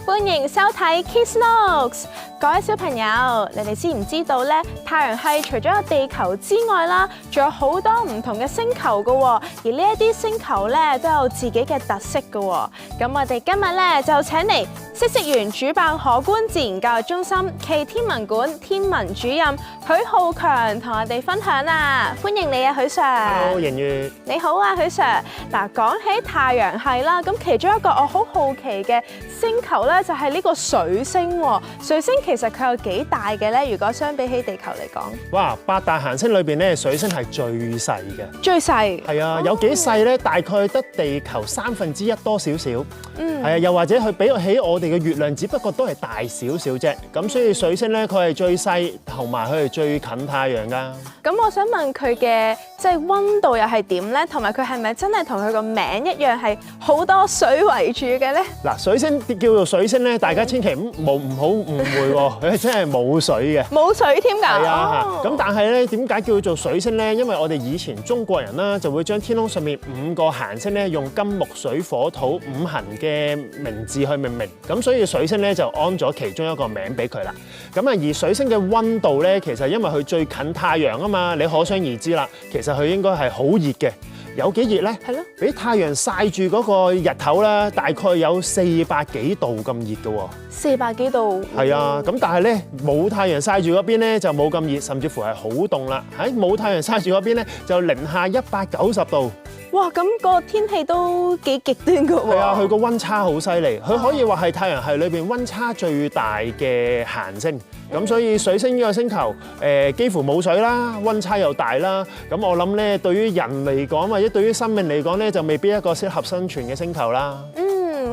歡迎收睇 Kids Notes。各位小朋友，你哋知唔知道咧？太陽系除咗有地球之外啦，仲有好多唔同嘅星球㗎喎。而呢一啲星球咧都有自己嘅特色㗎喎。咁我哋今日咧就請嚟嗇色園主辦可觀自然教育中心暨天文館天文主任許浩強同我哋分享啊！歡迎你啊，許 Sir。Hello， 盈月。你好啊，許 Sir。嗱，講起太陽系啦，咁其中一個我好好奇嘅星球咧，就係呢個水星喎。水星其實佢有幾大嘅咧？如果相比起地球嚟講，哇！八大行星裏邊咧，水星係最細嘅。最細？係啊，有幾細咧？大概得地球1/3多少少。係啊，又或者佢比起我哋嘅月亮，只不過都係大少少啫。咁所以水星咧，佢係最細，同埋佢係最近太陽㗎。咁我想問佢嘅即係溫度又係點咧？同埋佢係咪真係同佢個名一樣係好多水圍住嘅咧？嗱，水星叫做水星咧，大家千祈唔好誤會喎，佢真係冇水嘅。冇水添㗎？係啊，咁但係咧，點解叫做水星咧？因為我哋以前中國人啦，就會將天空上面5個行星咧，用金木水火土5行嘅名字去命名，咁所以水星咧就安咗其中一個名俾佢啦。咁啊，而水星嘅溫度咧，其實因為佢最近太陽啊嘛，你可想而知啦。其實佢應該係好熱嘅，有幾熱咧？係咯，俾太陽曬住嗰個日頭啦，大概有400幾度咁熱嘅喎。400幾度？係啊，咁但係咧冇太陽曬住嗰邊咧就冇咁熱，甚至乎係好凍啦。喺冇太陽曬住嗰邊咧就-190度。哇！咁個天氣都幾極端㗎喎。係啊，佢個溫差好犀利，佢可以話係太陽系裏邊溫差最大嘅行星。咁所以水星呢個星球幾乎冇水啦，溫差又大啦。咁我諗咧，對於人嚟講或者對於生命嚟講咧，就未必一個適合生存嘅星球啦。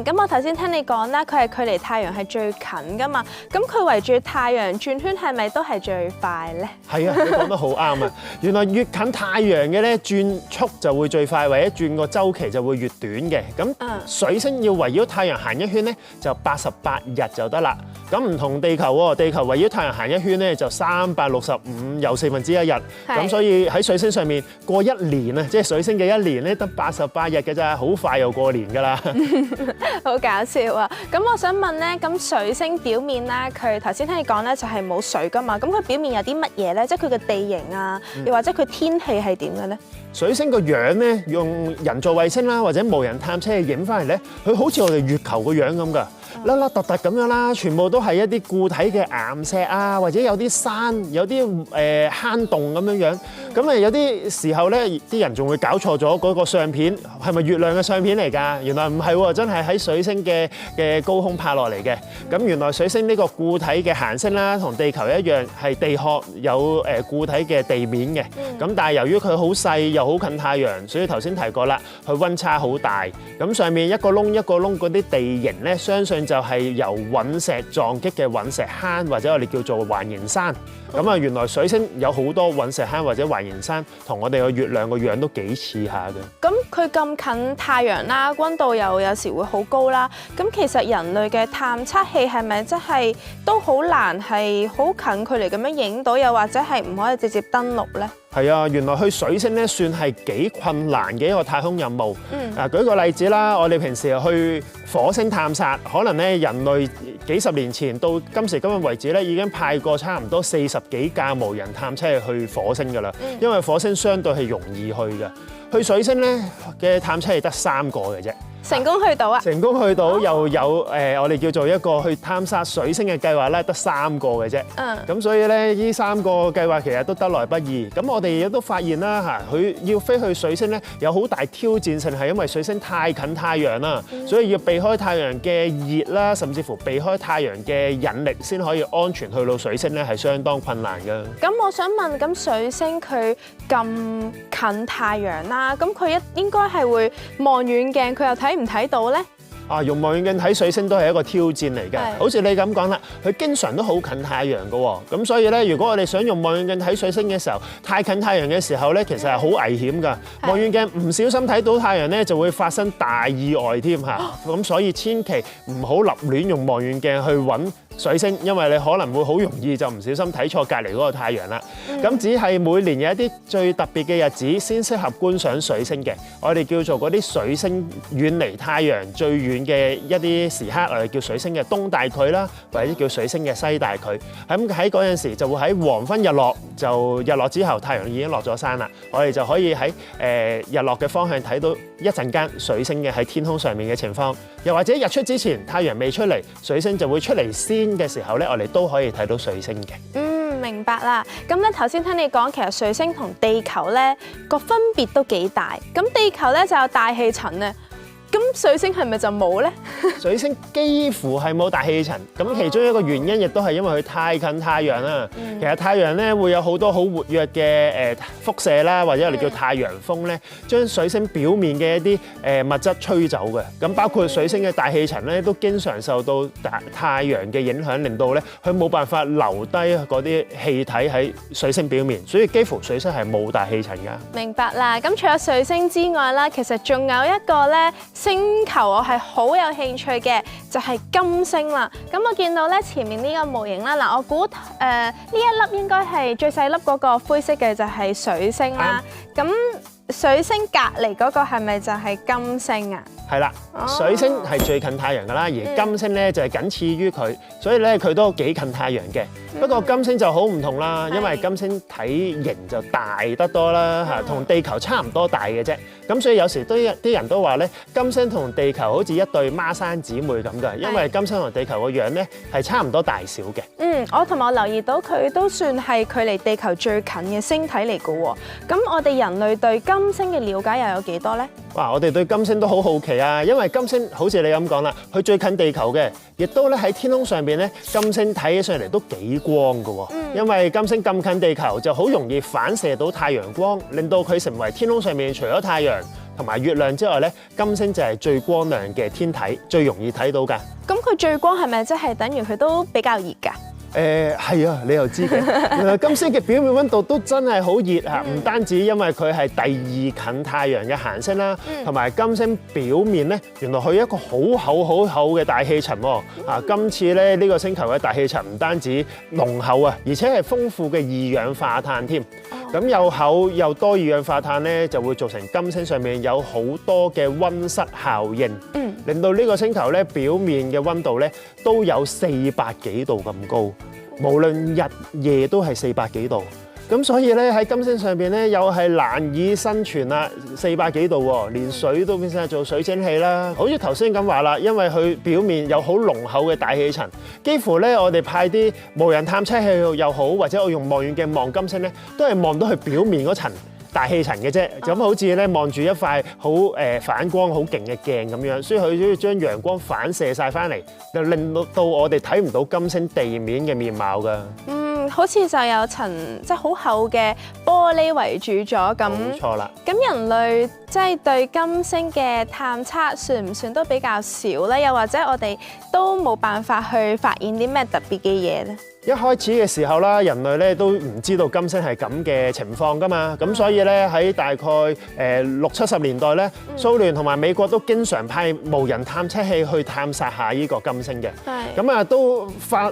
咁我頭先聽你講啦，佢係距離太陽係最近噶嘛，咁佢圍住太陽轉圈係咪都係最快咧？係啊，你講得好啱啊！原來越近太陽嘅咧，轉速就會最快，或者轉個週期就會越短嘅。咁水星要圍繞太陽行一圈咧，就88日就得啦。咁唔同地球喎，地球圍繞太陽行一圈咧就365又1/4日。咁所以喺水星上面過一年啊，即係水星嘅一年咧得88日嘅咋，好快又過年㗎啦。好搞笑啊！咁我想問咧，咁水星表面啦，佢頭先聽你講咧就係冇水噶嘛，咁佢表面有啲乜嘢咧？即係佢嘅地形啊，又或者佢天氣係點嘅咧？水星個樣咧，用人造衛星啦，或者無人探車影翻嚟咧，佢好似我哋月球個樣咁㗎。凹凹凸凸咁樣啦，全部都係一啲固體嘅岩石啊，或者有啲山，有啲坑洞咁樣樣。咁有啲時候咧，啲人仲會搞錯咗嗰個相片係咪月亮嘅相片嚟㗎？原來唔係喎，真係喺水星嘅高空拍落嚟嘅。咁原來水星呢個固體嘅行星啦，同地球一樣係地殼有固體嘅地面嘅。咁但係由於佢好細又好近太陽，所以頭先提過啦，佢溫差好大。咁上面一個窿一個窿嗰啲地形咧，相信就係由隕石撞擊嘅隕石坑，或者我哋叫做環形山。咁啊，原來水星有好多隕石坑或者環形山，同我哋個月亮個樣都幾似下嘅。咁佢咁近太陽啦，溫度又有時會好高啦。咁其實人類嘅探測器係咪真係都好難係好近距離咁樣影到，又或者係唔可以直接登陸咧？係啊，原來去水星咧算係幾困難嘅一個太空任務。舉個例子啦，我哋平時去火星探索，可能咧人類幾十年前到今時今日為止咧，已經派過差唔多40幾架無人探測器去火星㗎啦。因為火星相對係容易去嘅，去水星咧嘅探測器得3個嘅啫。成功去到啊！成功去到又有我哋叫做一個去探索水星嘅計劃咧，得3個嘅啫。咁所以咧，呢3個計劃其實都得來不易。咁我哋亦都發現啦嚇，佢要飛去水星咧，有好大挑戰性，係因為水星太近太陽啦，所以要避開太陽嘅熱啦，甚至乎避開太陽嘅引力，先可以安全去到水星咧，係相當困難㗎。咁我想問，咁水星佢咁近太陽啦，咁佢應該係會望遠鏡，佢又睇唔睇到咧？用望遠鏡睇水星都係一個挑戰嚟嘅。好似你咁講啦，佢經常都好近太陽嘅喎。咁所以咧，如果我哋想用望遠鏡睇水星嘅時候，太近太陽嘅時候咧，其實係好危險㗎。望遠鏡唔小心睇到太陽咧，就會發生大意外添嚇。咁所以千祈唔好立亂用望遠鏡去揾水星，因為你可能會好容易就唔小心睇錯隔離嗰個太陽啦。咁只係每年有一啲最特別嘅日子先適合觀賞水星嘅，我哋叫做嗰啲水星遠離太陽最遠嘅一啲時刻，我哋叫水星嘅東大距啦，或者叫水星嘅西大距。咁喺嗰陣時就會喺黃昏日落，就日落之後太陽已經落咗山啦，我哋就可以喺日落嘅方向睇到一陣間水星嘅喺天空上面嘅情況，又或者日出之前太陽未出嚟，水星就會出嚟先嘅時候咧，我哋都可以睇到水星嘅。明白啦。咁咧頭先聽你講，其實水星同地球咧個分別都幾大。咁地球咧就有大氣層咧，咁水星係咪就冇咧？水星幾乎係冇大氣層，咁其中一個原因亦都係因為佢太近太陽啦。其實太陽咧會有好多好活躍嘅輻射啦，或者我哋叫太陽風咧，將水星表面嘅一啲物質吹走嘅。咁包括水星嘅大氣層咧，都經常受到太陽嘅影響，令到咧佢冇辦法留低嗰啲氣體喺水星表面，所以幾乎水星係冇大氣層㗎。明白啦。咁除咗水星之外啦，其實仲有一個咧星球我係好有興趣嘅，就係金星啦。咁我見到咧前面呢個模型啦，嗱我估呢一粒應該係最細粒嗰個灰色嘅就係水星啦。咁水星隔離嗰個係咪就係金星啊？係啦，水星係最近太陽㗎啦，而金星咧就係僅次於佢，所以咧佢都幾近太陽嘅。不過金星就好唔同啦，因為金星體型就大得多啦嚇，同地球差唔多大嘅啫。咁所以有時都啲人都話咧，金星同地球好似一對孖生姊妹咁㗎，因為金星同地球個樣咧係差唔多大小嘅。我同埋我留意到佢都算係距離地球最近嘅星體嚟㗎喎。咁我哋人類對金星嘅了解又有幾多咧？哇！我哋對金星都好好奇啊，因為金星好似你咁講啦，佢最近地球嘅，亦都咧喺天空上邊咧，金星睇起上嚟都幾光㗎喎。因為金星咁近地球，就好容易反射到太陽光，令到佢成為天空上面除咗太陽同埋月亮之外咧，金星就係最光亮嘅天體，最容易睇到㗎。咁佢最光係咪即係等於佢都比較熱㗎？係啊，你又知嘅。原來金星嘅表面溫度都真係好熱嚇，唔單止因為佢係第二近太陽嘅行星啦，同埋金星表面咧，原來佢有一個好厚嘅大氣層喎。今次咧呢個星球嘅大氣層唔單止濃厚啊，而且係豐富嘅二氧化碳添。咁又厚又多二氧化碳咧，就會造成金星上面有好多嘅溫室效應，令到呢個星球咧表面嘅溫度咧都有400幾度咁高，無論日夜都係400幾度。咁所以咧喺金星上邊咧又係難以生存啦，400幾度喎，連水都變晒做水蒸氣啦。好似頭先咁話啦，因為佢表面有好濃厚嘅大氣層，幾乎咧我哋派啲無人探測器又好，或者我用望遠鏡望金星咧，都係望到佢表面嗰層大氣層嘅啫。咁好似咧望住一塊好反光好勁嘅鏡咁樣，所以佢都要將陽光反射晒翻嚟，就令到我哋睇唔到金星地面嘅面貌㗎。好似就有層即係好厚嘅玻璃圍住咗咁。冇錯啦。咁人類即係對金星嘅探測算唔算都比較少咧？又或者我哋都冇辦法去發現啲咩特別嘅嘢咧？一開始嘅時候啦，人類咧都唔知道金星係咁嘅情況㗎嘛，咁所以咧喺大概60-70年代咧，蘇聯同埋美國都經常派無人探測器去探索下呢個金星嘅。咁啊都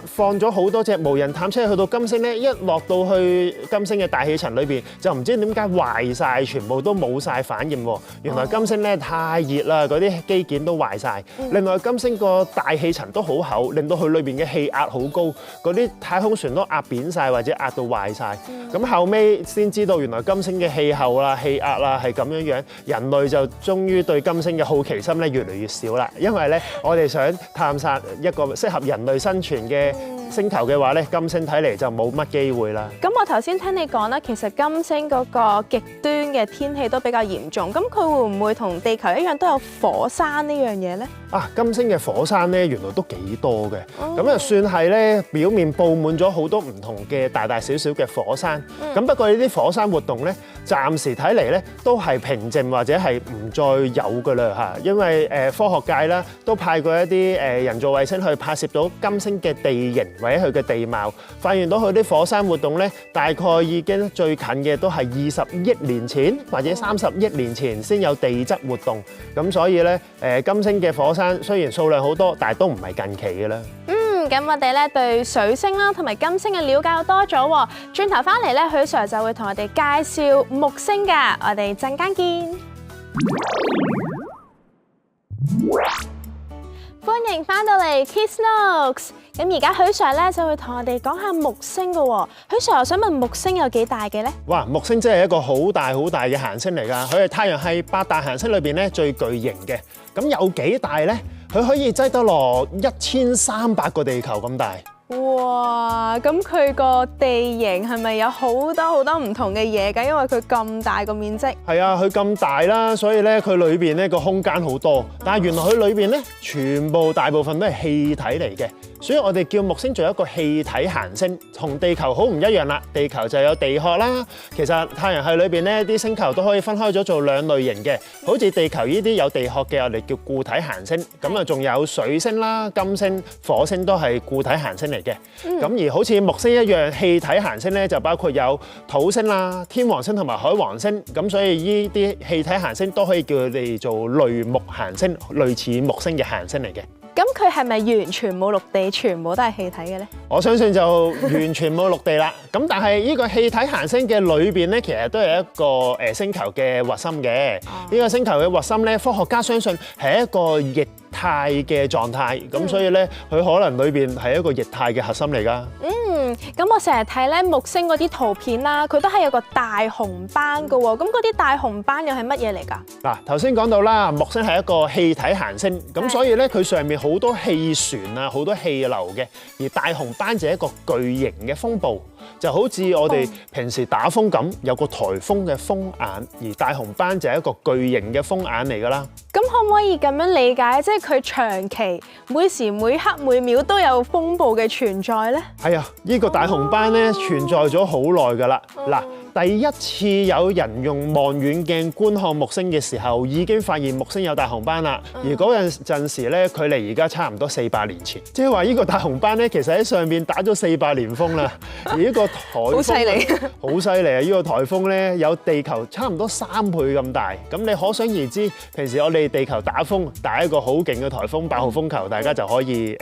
放咗好多隻無人探測器去到金星咧，一落到去金星嘅大氣層裏邊，就唔知點解壞晒，全部都冇晒反應喎。原來金星咧太熱啦，嗰啲機件都壞晒。另外金星個大氣層都好厚，令到佢裏邊嘅氣壓好高，嗰啲太空船都壓扁晒或者壓到壞晒。咁後尾先知道原來金星嘅氣候啦、氣壓啦係咁樣樣，人類就終於對金星嘅好奇心咧越嚟越少啦。因為咧我哋想探索一個適合人類生存嘅星球嘅話咧，金星睇嚟就冇乜機會啦。咁我頭先聽你講啦，其實金星嗰個極端嘅天氣都比較嚴重，咁佢會唔會同地球一樣都有火山呢樣嘢咧？金星嘅火山咧原來都幾多嘅，咁啊算係咧表面佈滿咗好多唔同嘅大大小小嘅火山。咁不過呢啲火山活動咧，暫時睇嚟咧都係平靜或者係唔再有㗎啦嚇，因為科學界啦都派過一啲人造衛星去拍攝到金星嘅地形或者佢嘅地貌，發現到佢啲火山活動咧大概已經最近嘅都係20億年前或者30億年前先有地質活動。咁所以咧金星嘅火山雖然數量好多，但係都唔係近期嘅啦。咁我哋咧對水星啦同埋金星嘅了解多咗喎。轉頭翻嚟咧，許 Sir 就會同我哋介紹木星㗎。我哋陣間見。歡迎翻到嚟 Kids Notes。咁而家許 Sir 咧就會同我哋講下木星㗎喎。許 Sir 我想問木星有幾大嘅咧？哇！木星真係一個好大嘅行星嚟㗎，佢係太陽系8大行星裏邊咧最巨型嘅。咁有幾大咧？佢可以擠得落1300個地球咁大。哇！咁佢個地形係咪有好多唔同嘅嘢㗎？因為佢咁大個面積。係啊，佢咁大啦，所以咧佢裏邊咧個空間好多。但係原來佢裏邊咧全部大部分都係氣體嚟嘅，所以我哋叫木星做一個氣體行星，同地球好唔一樣啦。地球就有地殼啦，其實太陽系裏邊咧啲星球都可以分開咗做兩類型嘅，好似地球呢啲有地殼嘅，我哋叫固體行星。咁啊，仲有水星啦、金星、火星都係固體行星嚟嘅。咁而好似木星一樣氣體行星咧，就包括有土星啦、天王星同埋海王星。咁所以呢啲氣體行星都可以叫佢哋做類木行星，類似木星嘅行星嚟嘅。咁佢係咪完全冇陸地，全部都係氣體嘅咧？我相信就完全冇陸地啦。咁但係呢個氣體行星嘅裏邊咧，其實都係一個星球嘅核心嘅。呢個星球嘅核心咧，科學家相信係一個液態嘅狀態。咁所以咧，佢可能裏邊係一個液態嘅核心嚟㗎。咁我成日睇咧木星嗰啲圖片啦，佢都係有個大紅斑㗎喎。咁嗰啲大紅斑又係乜嘢嚟㗎？嗱，頭先講到啦，木星係一個氣體行星，咁所以咧佢上面好多氣旋啊，好多氣流嘅。而大紅斑就係一個巨型嘅風暴，就好似我哋平時打風咁，有個颱風嘅風眼，而大紅斑就係一個巨型嘅風眼嚟㗎啦。咁可唔可以咁樣理解，即係佢長期每時每刻每秒都有風暴嘅存在咧？係啊，呢個大紅斑咧存在咗好耐㗎啦。嗱，第一次有人用望遠鏡觀看木星嘅時候，已經發現木星有大紅斑啦。而嗰陣時咧，距離而家差唔多400年前，即係話呢個大紅斑咧，其實喺上面打咗400年風啦。而呢個颱風好犀利，好犀利啊！呢個颱風咧有地球差唔多3倍咁大。咁你可想而知，平時我哋地球打風打一個好勁嘅颱風8號風球，大家就可以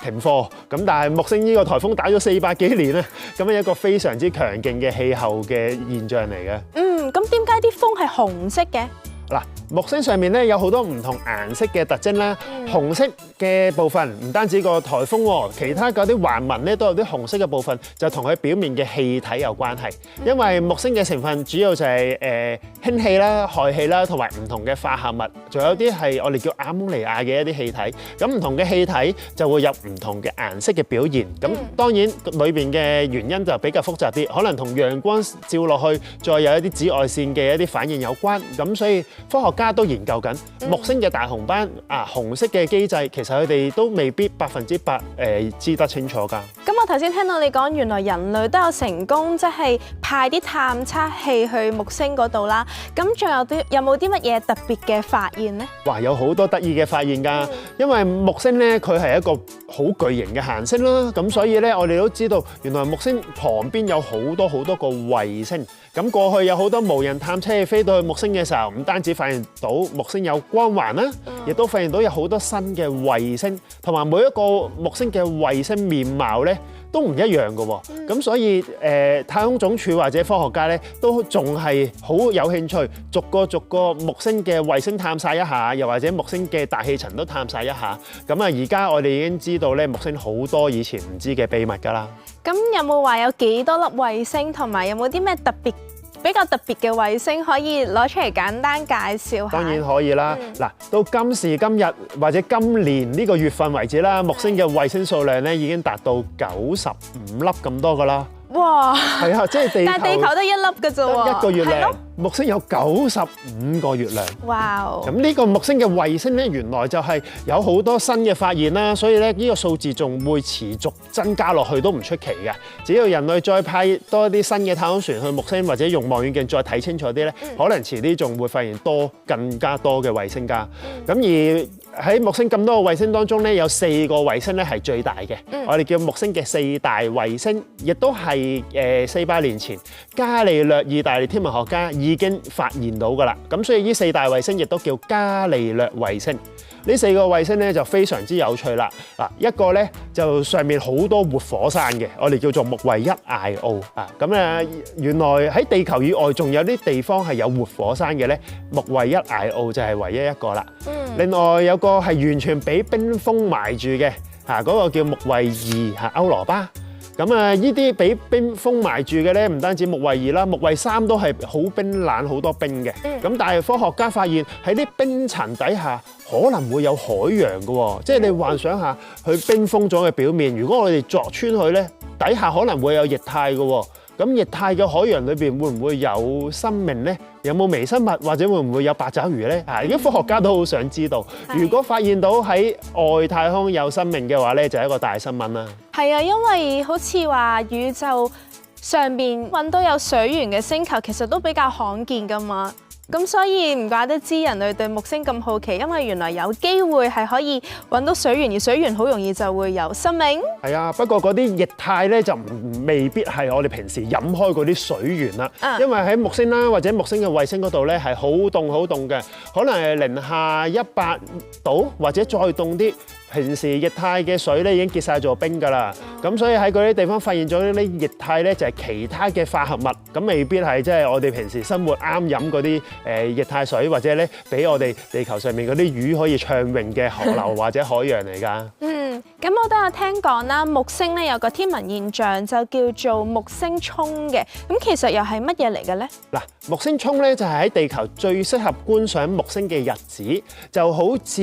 停課。咁但係木星呢個颱風打咗400幾年咧，咁係一個非常之強勁嘅氣候嘅現象嚟嘅。咁點解啲風係紅色嘅？嗱，木星上面咧有好多唔同顏色嘅特徵啦。紅色嘅部分唔單止個颱風喎，其他嗰啲環紋咧都有啲紅色嘅部分，就同佢表面嘅氣體有關係。因為木星嘅成分主要就係氫氣啦、氦氣啦，同埋唔同嘅化合物，仲有啲係我哋叫亞摩尼亞嘅一啲氣體。咁唔同嘅氣體就會有唔同嘅顏色嘅表現。咁當然裏邊嘅原因就比較複雜啲，可能同陽光照落去，再有一啲紫外線嘅一啲反應有關。咁所以科學家都研究緊木星嘅大紅斑紅色嘅機制，其實佢哋都未必100%知得清楚㗎。咁我頭先聽到你講，原來人類都有成功即係派啲探測器去木星嗰度啦。咁仲有冇啲乜嘢特別嘅發現呢？哇，有好多得意嘅發現㗎。因為木星咧，佢係一個好巨型嘅行星啦。咁所以咧，我哋都知道原來木星旁邊有好多個衛星。咁過去有好多無人探測器飛到去木星嘅時候，唔單止發現到木星有光環啦，亦都發現到有好多新嘅衛星，同埋每一個木星嘅衛星面貌咧都唔一樣嘅喎。咁所以太空總署或者科學家咧都仲係好有興趣，逐個木星嘅衛星探晒一下，又或者木星嘅大氣層都探晒一下。咁啊，而家我哋已經知道咧木星好多以前唔知嘅秘密㗎啦。咁有冇話有幾多粒衛星，同埋有冇啲咩比較特別嘅衛星可以攞出嚟簡單介紹下？當然可以啦。嗱，到今時今日或者今年呢個月份為止啦，木星嘅衛星數量咧已經達到95粒咁多㗎啦。哇！係啊，即係地球，但係地球得1粒㗎啫喎，一個月亮。木星有95個月亮。哇！咁呢個木星嘅衛星咧，原來就係有好多新嘅發現啦，所以咧呢個數字仲會持續增加落去都唔出奇嘅。只要人類再派多啲新嘅太空船去木星，或者用望遠鏡再睇清楚啲咧，可能遲啲仲會發現更加多嘅衛星㗎。咁而喺木星咁多個衛星當中咧，有4個衛星咧係最大嘅，我哋叫木星嘅4大衛星，亦都係400年前伽利略意大利天文學家已經發現到㗎啦。咁所以呢4大衛星亦都叫伽利略衛星。呢4個衛星咧就非常之有趣啦。嗱，一個咧就上面好多活火山嘅，我哋叫做木衛一艾奧啊。咁原來喺地球以外仲有啲地方係有活火山嘅咧，木衛一艾奧就係唯一一個啦。另外有個係完全俾冰封埋住嘅，嗰個叫木衛二歐羅巴。咁呢啲俾冰封埋住嘅咧，唔單止木衛二啦，木衛三都係好冰冷，好多冰嘅。咁但係科學家發現喺啲冰層底下可能會有海洋嘅喎，即係你幻想下，佢冰封咗嘅表面，如果我哋鑿穿佢咧，底下可能會有液態嘅喎。咁液態嘅海洋裏邊會唔會有生命呢？有冇微生物或者會唔會有八爪魚呢？而家科學家都好想知道。如果發現到喺外太空有生命嘅話咧，就係一個大新聞啦。係啊，因為好似話宇宙上邊揾到有水源嘅星球，其實都比較罕見㗎嘛。咁所以唔怪得知人類對木星咁好奇，因為原來有機會係可以揾到水源，而水源好容易就會有生命。係啊，不過嗰啲液態咧就未必係我哋平時飲開嗰啲水源啦。因為喺木星啦或者木星嘅衛星嗰度咧係好凍嘅，可能係-100度或者再凍啲。平時液態嘅水咧已經結晒做冰㗎啦，咁所以喺嗰啲地方發現咗呢啲液態咧就係其他嘅化合物，咁未必係即係我哋平時生活啱飲嗰啲液態水，或者咧俾我哋地球上面嗰啲魚可以暢泳嘅河流或者海洋嚟㗎。咁我都有聽講啦，木星咧有個天文現象就叫做木星衝嘅，咁其實又係乜嘢嚟嘅咧？嗱，木星衝咧就係喺地球最適合觀賞木星嘅日子，就好似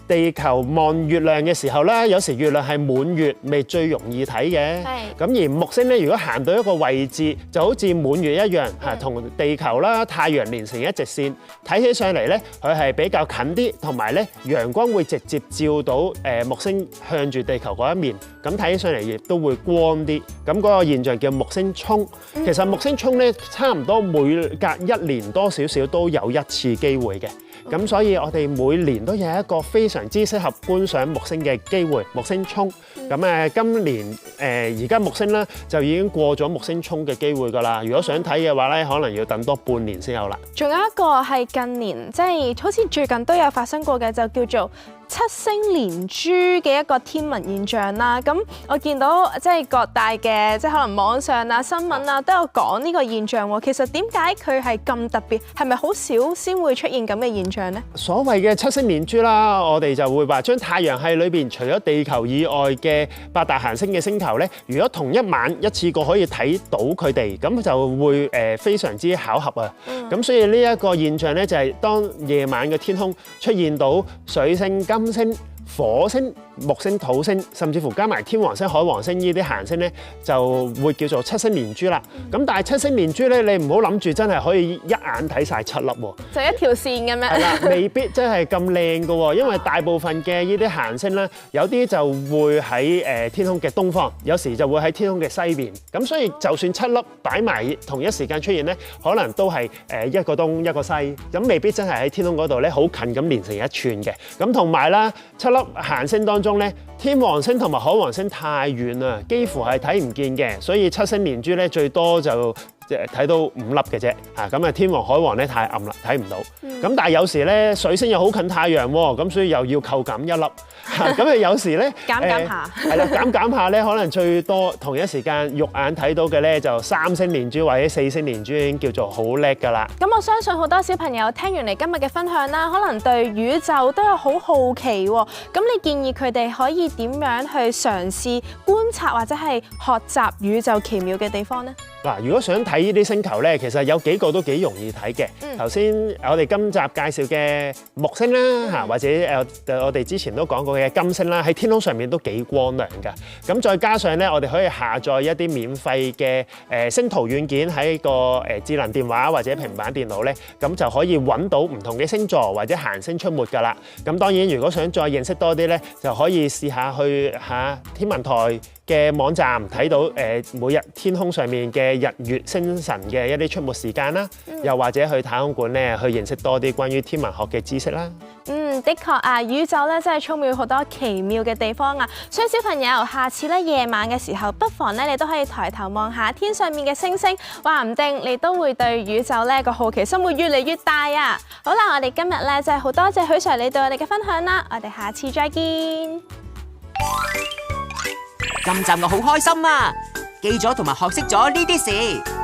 地球望月亮嘅時候啦，有時月亮係滿月，咪最容易睇嘅。咁而木星咧，如果行到一個位置，就好似滿月一樣，同地球啦、太陽連成一直線，睇起上嚟咧，佢係比較近啲，同埋咧陽光會直接照到木星向住地球嗰一面，咁睇起上嚟亦都會光啲。咁嗰個現象叫木星衝。其實木星衝咧，差唔多每隔1年多少少都有一次機會嘅。咁所以我哋每年都有一個非常之適合觀賞木星嘅機會，木星衝。咁今年而家木星咧就已經過咗木星衝嘅機會㗎啦。如果想睇嘅話咧，可能要等多半年先有啦。仲有一個係近年即係好似最近都有發生過嘅，就叫做七星連珠嘅一個天文現象啦。咁我見到即係各大嘅即係可能網上啊、新聞啊都有講呢個現象喎。其實點解佢係咁特別？係咪好少先會出現咁嘅現象呢？所謂嘅七星連珠啦，我哋就會話將太陽系裏邊除咗地球以外嘅8大行星嘅星球咧，如果同一晚一次過可以睇到佢哋，咁就會非常之巧合啊。咁所以呢一個現象咧，就係當夜晚嘅天空出現到水星、金星、火星、木星、土星，甚至乎加埋天王星、海王星呢啲行星咧，就會叫做七星連珠啦。咁但係七星連珠咧，你唔好諗住真係可以一眼睇晒7粒喎，就一條線嘅咩？係啦，未必真係咁靚嘅喎，因為大部分嘅呢啲行星咧，有啲就會喺天空嘅東方，有時就會喺天空嘅西邊。咁所以就算7粒擺埋同一時間出現咧，可能都係一個東一個西，咁未必真係喺天空嗰度咧好近咁連成一串嘅。咁同埋啦，7粒行星當中咧，天王星同埋海王星太遠啦，幾乎係睇唔見嘅，所以七星連珠咧最多就睇到5粒嘅啫。咁啊天王海王咧太暗啦，睇唔到。咁但係有時咧水星又好近太陽喎，咁所以又要扣減1粒。咁啊有時咧減下，係啦，減下咧，可能最多同一時間肉眼睇到嘅咧就3星連珠或者4星連珠已經叫做好叻㗎啦。咁我相信好多小朋友聽完你今日嘅分享啦，可能對宇宙都有好好奇喎。咁你建議佢哋可以點樣去嘗試觀察或者係學習宇宙奇妙嘅地方呢？嗱，如果想睇呢啲星球咧，其實有幾個都幾容易睇嘅。頭先我哋今集介紹嘅木星啦，或者我哋之前都講過嘅金星啦，喺天空上面都幾光亮㗎。咁再加上咧，我哋可以下載一啲免費嘅星圖軟件喺個智能電話或者平板電腦咧，咁就可以揾到唔同嘅星座或者行星出沒㗎啦。咁當然，如果想再認識多啲咧，就可以試下去天文台嘅網站睇到每日天空上面嘅日月星辰嘅一啲出沒時間啦，又或者去太空館咧去認識多啲關於天文學嘅知識啦。的確啊，宇宙咧真係充滿好多奇妙嘅地方啊！所以小朋友，下次咧夜晚嘅時候，不妨咧你都可以抬頭望下天上面嘅星星，話唔定你都會對宇宙咧個好奇心會越嚟越大啊！好啦，我哋今日咧真係好多謝許 Sir 你對我哋嘅分享啦，我哋下次再見。今集我好開心啊！記咗同埋學識咗呢啲事。